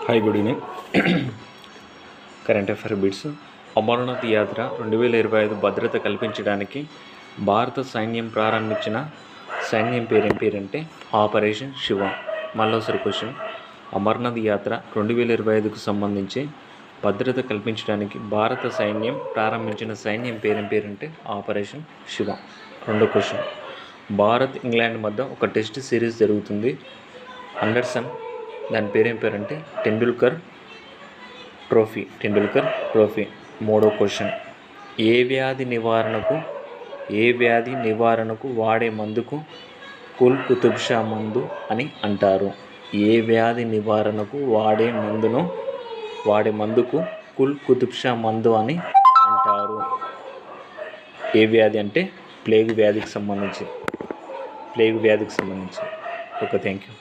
Hi, good evening. Current affair bits. Amarnath యాత్ర 2025 భద్రత కల్పించడానికి భారత సైన్యం ప్రారంభించిన సైన్యం పేరేంటే ఆపరేషన్ శివ. మళ్ళీసారి క్వశ్చన్. అమర్నాథ్ యాత్ర 2025కు సంబంధించి భద్రత కల్పించడానికి భారత సైన్యం ప్రారంభించిన సైన్యం పేరేంటే ఆపరేషన్ శివ. రెండో క్వశ్చన్. భారత్ ఇంగ్లాండ్ మధ్య ఒక టెస్ట్ సిరీస్ జరుగుతుంది. అండర్సన్ దాని పేరేంటే టెండూల్కర్ ట్రోఫీ. మూడో క్వశ్చన్. ఏ వ్యాధి నివారణకు వాడే మందుకు కుల్ కుతుబ్ షా మందు అని అంటారు? ఏ వ్యాధి నివారణకు వాడే మందుకు కుల్ కుతుబ్ షా మందు అని అంటారు? ఏ వ్యాధి అంటే ప్లేగు వ్యాధికి సంబంధించి. Okay, thank you.